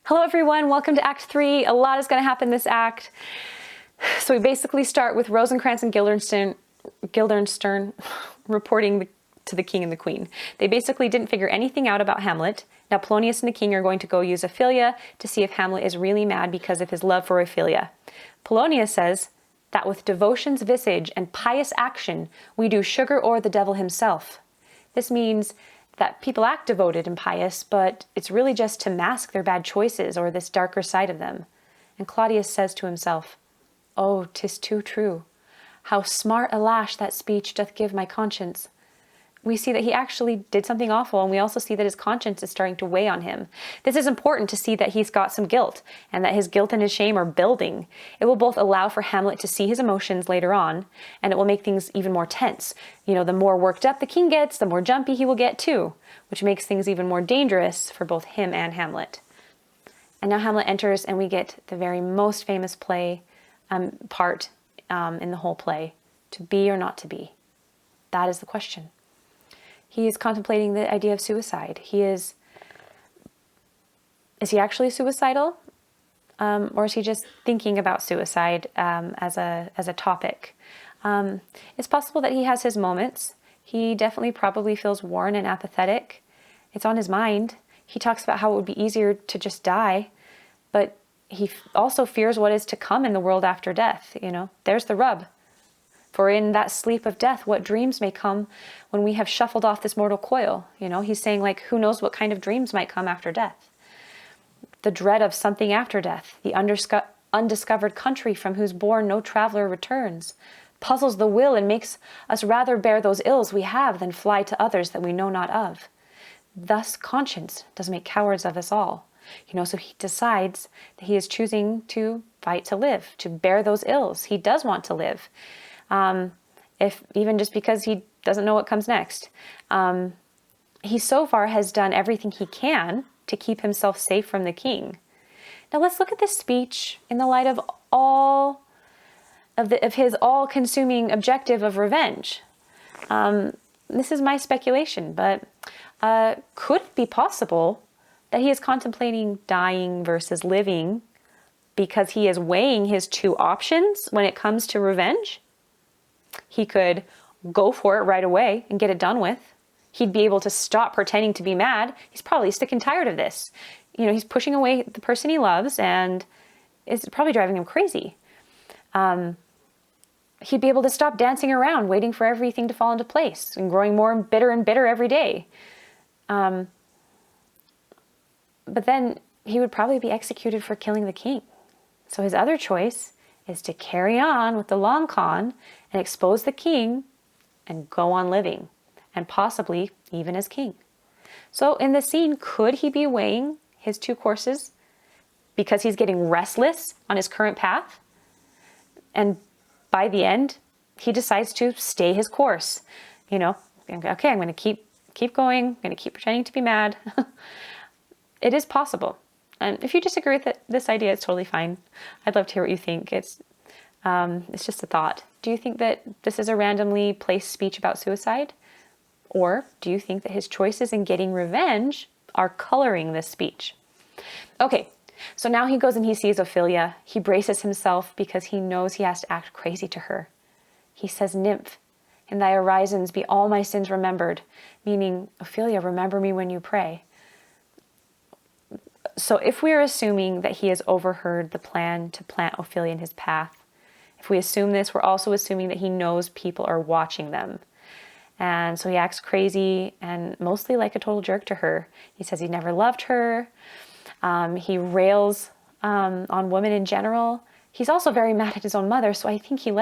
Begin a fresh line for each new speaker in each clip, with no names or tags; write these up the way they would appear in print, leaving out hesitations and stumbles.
Hello everyone, welcome to Act 3. A lot is going to happen this act. So we basically start with Rosencrantz and Guildenstern reporting to the king and the queen. They basically didn't figure anything out about Hamlet. Now Polonius and the king are going to go use Ophelia to see if Hamlet is really mad because of his love for Ophelia. Polonius says that with devotion's visage and pious action, we do sugar o'er the devil himself. This means that people act devoted and pious, but it's really just to mask their bad choices or this darker side of them. And Claudius says to himself, "Oh, 'tis too true. How smart a lash that speech doth give my conscience." We see that he actually did something awful, and we also see that his conscience is starting to weigh on him. This is important to see that he's got some guilt, and that his guilt and his shame are building. It will both allow for Hamlet to see his emotions later on, and it will make things even more tense. You know, the more worked up the king gets, the more jumpy he will get too, which makes things even more dangerous for both him and Hamlet. And now Hamlet enters, and we get the very most famous play part in the whole play. To be or not to be? That is the question. He is contemplating the idea of suicide. Is he actually suicidal? Or is he just thinking about suicide as a topic? It's possible that he has his moments. He definitely probably feels worn and apathetic. It's on his mind. He talks about how it would be easier to just die, but he also fears what is to come in the world after death. You know, there's the rub. For in that sleep of death, what dreams may come when we have shuffled off this mortal coil? You know, he's saying, like, who knows what kind of dreams might come after death? The dread of something after death, the undiscovered country from whose bourne no traveler returns, puzzles the will and makes us rather bear those ills we have than fly to others that we know not of. Thus conscience does make cowards of us all. You know, so he decides that he is choosing to fight to live, to bear those ills. He does want to live. If even just because he doesn't know what comes next. He so far has done everything he can to keep himself safe from the king. Now let's look at this speech in the light of all of his all-consuming objective of revenge. This is my speculation, but could it be possible that he is contemplating dying versus living because he is weighing his two options when it comes to revenge? He could go for it right away and get it done with. He'd be able to stop pretending to be mad. He's probably sick and tired of this. You know, he's pushing away the person he loves, and it's probably driving him crazy. He'd be able to stop dancing around, waiting for everything to fall into place and growing more bitter and bitter every day. But then he would probably be executed for killing the king. So his other choice is to carry on with the long con and expose the king and go on living, and possibly even as king. So in the scene, could he be weighing his two courses because he's getting restless on his current path? And by the end, he decides to stay his course. You know, okay, I'm going to keep going. I'm going to keep pretending to be mad. It is possible. And if you disagree with this idea, it's totally fine. I'd love to hear what you think. It's just a thought. Do you think that this is a randomly placed speech about suicide? Or do you think that his choices in getting revenge are coloring this speech? Okay, so now he goes and he sees Ophelia. He braces himself because he knows he has to act crazy to her. He says, "Nymph, in thy orisons be all my sins remembered," meaning, Ophelia, remember me when you pray. So if we're assuming that he has overheard the plan to plant Ophelia in his path, if we assume this, we're also assuming that he knows people are watching them. And so he acts crazy and mostly like a total jerk to her. He says he never loved her. He rails on women in general. He's also very mad at his own mother, so I think he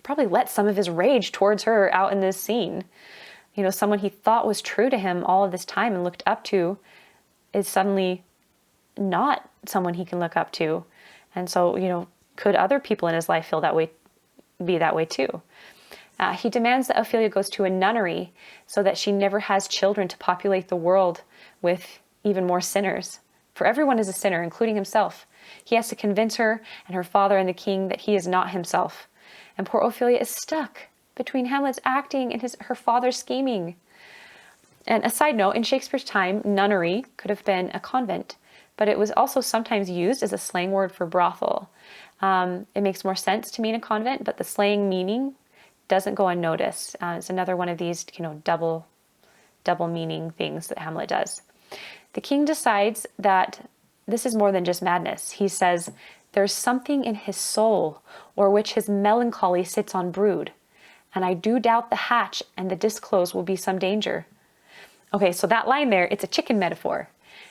probably lets some of his rage towards her out in this scene. You know, someone he thought was true to him all of this time and looked up to is suddenly not someone he can look up to. And so, you know, could other people in his life be that way too? He demands that Ophelia goes to a nunnery so that she never has children to populate the world with even more sinners. For everyone is a sinner, including himself. He has to convince her and her father and the king that he is not himself. And poor Ophelia is stuck between Hamlet's acting and her father's scheming. And a side note, in Shakespeare's time, nunnery could have been a convent. but it was also sometimes used as a slang word for brothel. It makes more sense to mean a convent, but the slang meaning doesn't go unnoticed. It's another one of these, double meaning things that Hamlet does. The king decides that this is more than just madness. He says, "There's something in his soul, o'er which his melancholy sits on brood, and I do doubt the hatch and the disclose will be some danger." Okay, so that line there, it's a chicken metaphor.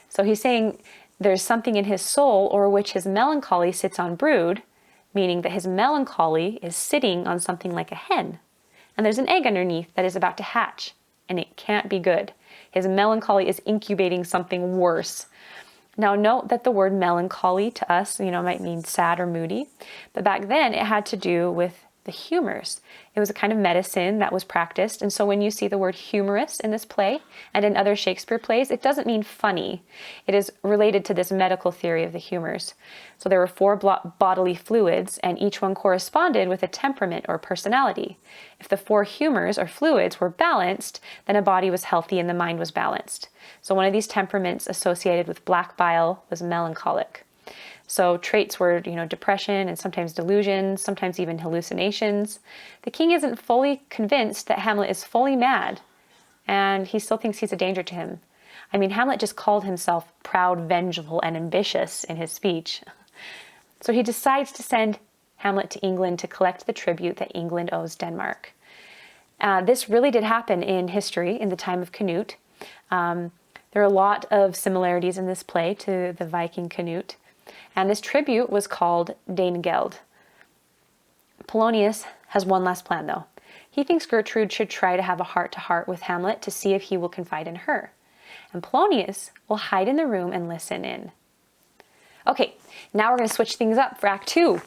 So he's saying there's something in his soul o'er which his melancholy sits on brood, meaning that his melancholy is sitting on something like a hen. And there's an egg underneath that is about to hatch, and it can't be good. His melancholy is incubating something worse. Now note that the word melancholy to us, might mean sad or moody, but back then it had to do with the humors. It was a kind of medicine that was practiced. And so when you see the word humorous in this play and in other Shakespeare plays, it doesn't mean funny. It is related to this medical theory of the humors. So there were 4 bodily fluids, and each one corresponded with a temperament or personality. If the 4 humors or fluids were balanced, then a body was healthy and the mind was balanced. So one of these temperaments associated with black bile was melancholic. So traits were, depression and sometimes delusions, sometimes even hallucinations. The king isn't fully convinced that Hamlet is fully mad, and he still thinks he's a danger to him. I mean, Hamlet just called himself proud, vengeful, and ambitious in his speech. So he decides to send Hamlet to England to collect the tribute that England owes Denmark. This really did happen in history in the time of Canute. There are a lot of similarities in this play to the Viking Canute. And this tribute was called Danegeld. Polonius has one last plan, though. He thinks Gertrude should try to have a heart-to-heart with Hamlet to see if he will confide in her. And Polonius will hide in the room and listen in. Okay, now we're going to switch things up for Act 2.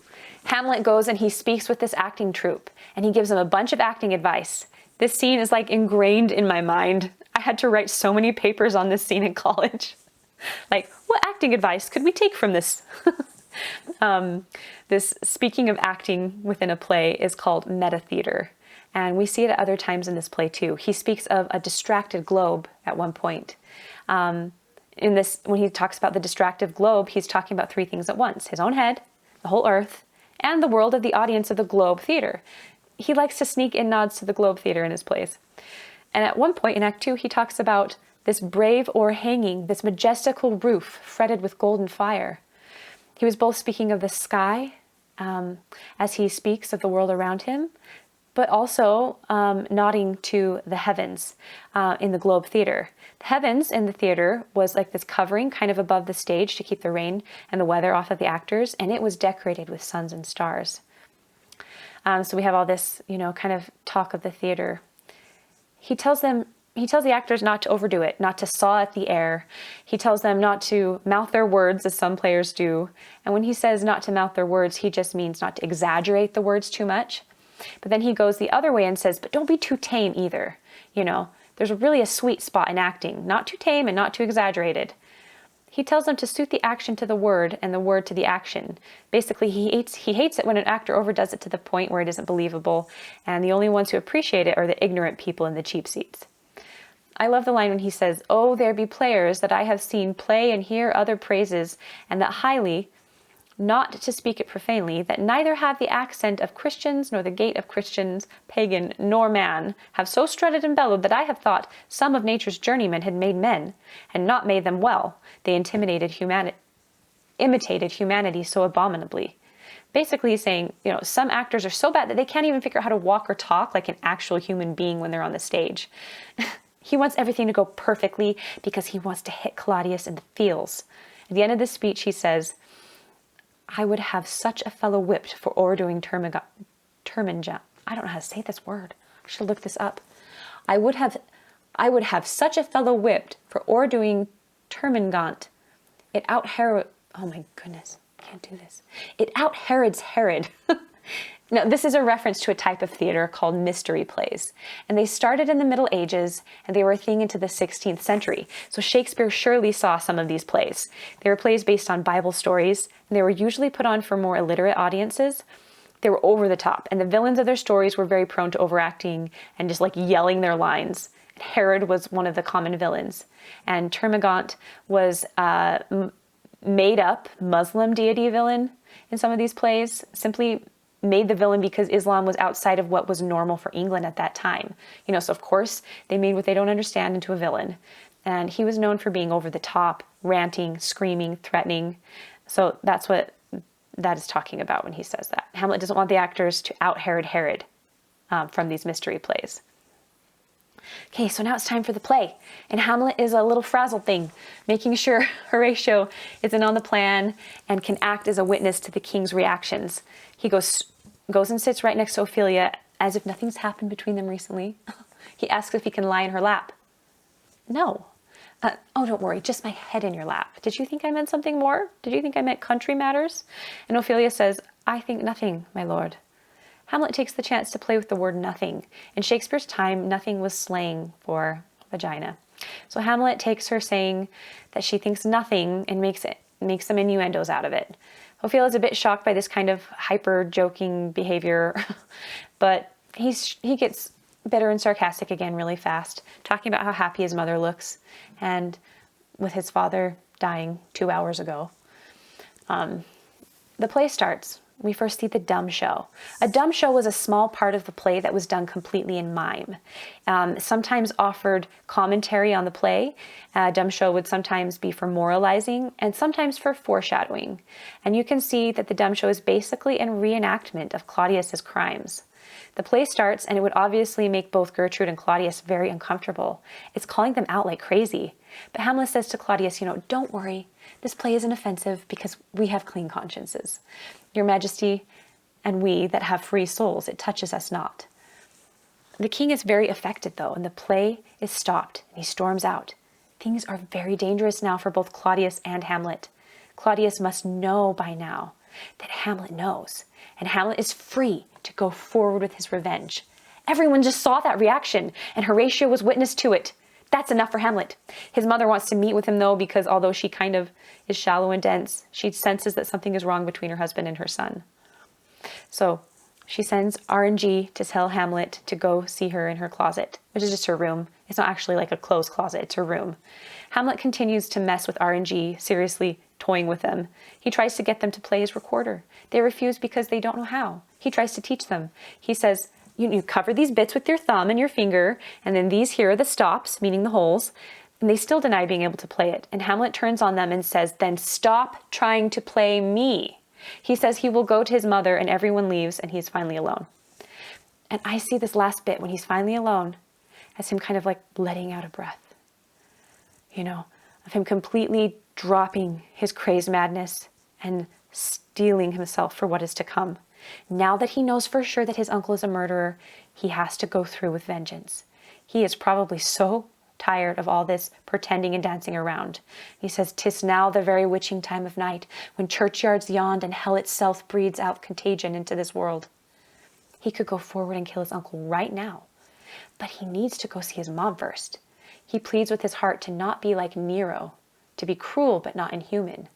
Hamlet goes and he speaks with this acting troupe, and he gives them a bunch of acting advice. This scene is like ingrained in my mind. I had to write so many papers on this scene in college. Like, what acting advice could we take from this? This speaking of acting within a play is called meta-theater, and we see it at other times in this play too. He speaks of a distracted globe at one point. When he talks about the distracted globe, he's talking about 3 things at once: his own head, the whole earth, and the world of the audience of the Globe Theater. He likes to sneak in nods to the Globe Theater in his plays. And at one point in Act 2, he talks about this brave o'erhanging, this majestical roof fretted with golden fire. He was both speaking of the sky as he speaks of the world around him, but also nodding to the heavens in the Globe Theater. The heavens in the theater was like this covering kind of above the stage to keep the rain and the weather off of the actors, and it was decorated with suns and stars. So we have all this, kind of talk of the theater. He tells the actors not to overdo it, not to saw at the air. He tells them not to mouth their words, as some players do. And when he says not to mouth their words, he just means not to exaggerate the words too much. But then he goes the other way and says, but don't be too tame either. There's really a sweet spot in acting, not too tame and not too exaggerated. He tells them to suit the action to the word and the word to the action. Basically, he hates it when an actor overdoes it to the point where it isn't believable, and the only ones who appreciate it are the ignorant people in the cheap seats. I love the line when he says, "Oh, there be players that I have seen play and hear other praises, and that highly, not to speak it profanely, that neither have the accent of Christians, nor the gait of Christians, pagan, nor man, have so strutted and bellowed that I have thought some of nature's journeymen had made men, and not made them well. They imitated humanity so abominably." Basically he's saying, some actors are so bad that they can't even figure out how to walk or talk like an actual human being when they're on the stage. He wants everything to go perfectly because he wants to hit Claudius in the feels. At the end of the speech, he says, "I would have such a fellow whipped for overdoing Termagant." I don't know how to say this word. I should look this up. I would have such a fellow whipped for overdoing Termagant. It out Herod. Oh my goodness, I can't do this. It out Herod's Herod. Now, this is a reference to a type of theater called mystery plays. And they started in the Middle Ages, and they were a thing into the 16th century. So Shakespeare surely saw some of these plays. They were plays based on Bible stories, and they were usually put on for more illiterate audiences. They were over the top, and the villains of their stories were very prone to overacting and just like yelling their lines. Herod was one of the common villains. And Termagant was made up Muslim deity villain in some of these plays, simply made the villain because Islam was outside of what was normal for England at that time. So of course they made what they don't understand into a villain. And he was known for being over the top, ranting, screaming, threatening. So that's what that is talking about when he says that. Hamlet doesn't want the actors to out-Herod from these mystery plays. Okay, so now it's time for the play. And Hamlet is a little frazzled thing, making sure Horatio is in on the plan and can act as a witness to the king's reactions. He goes and sits right next to Ophelia as if nothing's happened between them recently. He asks if he can lie in her lap. No. Oh, don't worry, just my head in your lap. Did you think I meant something more? Did you think I meant country matters? And Ophelia says, I think nothing, my lord. Hamlet takes the chance to play with the word nothing. In Shakespeare's time, nothing was slang for vagina. So Hamlet takes her saying that she thinks nothing and makes some innuendos out of it. Ophelia is a bit shocked by this kind of hyper-joking behavior, but he gets bitter and sarcastic again really fast, talking about how happy his mother looks, and with his father dying 2 hours ago. The play starts. We first see the dumb show. A dumb show was a small part of the play that was done completely in mime. Sometimes offered commentary on the play. A dumb show would sometimes be for moralizing and sometimes for foreshadowing. And you can see that the dumb show is basically a reenactment of Claudius's crimes. The play starts, and it would obviously make both Gertrude and Claudius very uncomfortable. It's calling them out like crazy. But Hamlet says to Claudius, don't worry. This play isn't offensive because we have clean consciences. Your Majesty and we that have free souls, it touches us not. The king is very affected, though, and the play is stopped, and he storms out. Things are very dangerous now for both Claudius and Hamlet. Claudius must know by now that Hamlet knows, and Hamlet is free to go forward with his revenge. Everyone just saw that reaction, and Horatio was witness to it. That's enough for Hamlet. His mother wants to meet with him, though, because although she kind of is shallow and dense, she senses that something is wrong between her husband and her son. So she sends R&G to tell Hamlet to go see her in her closet, which is just her room. It's not actually like a closed closet, it's her room. Hamlet continues to mess with R&G, seriously toying with them. He tries to get them to play his recorder. They refuse because they don't know how. He tries to teach them. He says, you cover these bits with your thumb and your finger, and then these here are the stops, meaning the holes, and they still deny being able to play it. And Hamlet turns on them and says, then stop trying to play me. He says he will go to his mother, and everyone leaves, and he's finally alone. And I see this last bit when he's finally alone as him kind of like letting out a breath, of him completely dropping his crazed madness and steeling himself for what is to come. Now that he knows for sure that his uncle is a murderer, he has to go through with vengeance. He is probably so tired of all this pretending and dancing around. He says, "'Tis now the very witching time of night, when churchyards yawn and hell itself breeds out contagion into this world." He could go forward and kill his uncle right now, but he needs to go see his mom first. He pleads with his heart to not be like Nero, to be cruel but not inhuman.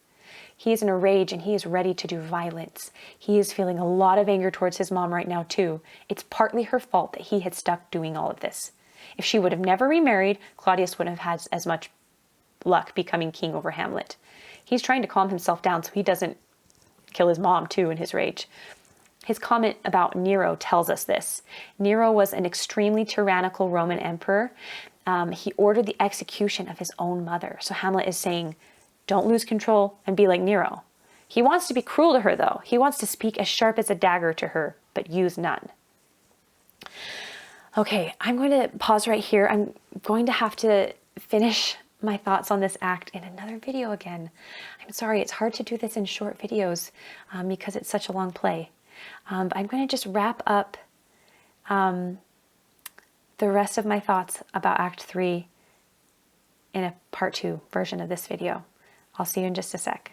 He is in a rage and he is ready to do violence. He is feeling a lot of anger towards his mom right now too. It's partly her fault that he had stuck doing all of this. If she would have never remarried, Claudius wouldn't have had as much luck becoming king over Hamlet. He's trying to calm himself down so he doesn't kill his mom too in his rage. His comment about Nero tells us this. Nero was an extremely tyrannical Roman emperor. He ordered the execution of his own mother. So Hamlet is saying, don't lose control and be like Nero. He wants to be cruel to her, though. He wants to speak as sharp as a dagger to her, but use none. Okay, I'm going to pause right here. I'm going to have to finish my thoughts on this act in another video again. I'm sorry, it's hard to do this in short videos because it's such a long play. But I'm going to just wrap up the rest of my thoughts about Act 3 in a part 2 version of this video. I'll see you in just a sec.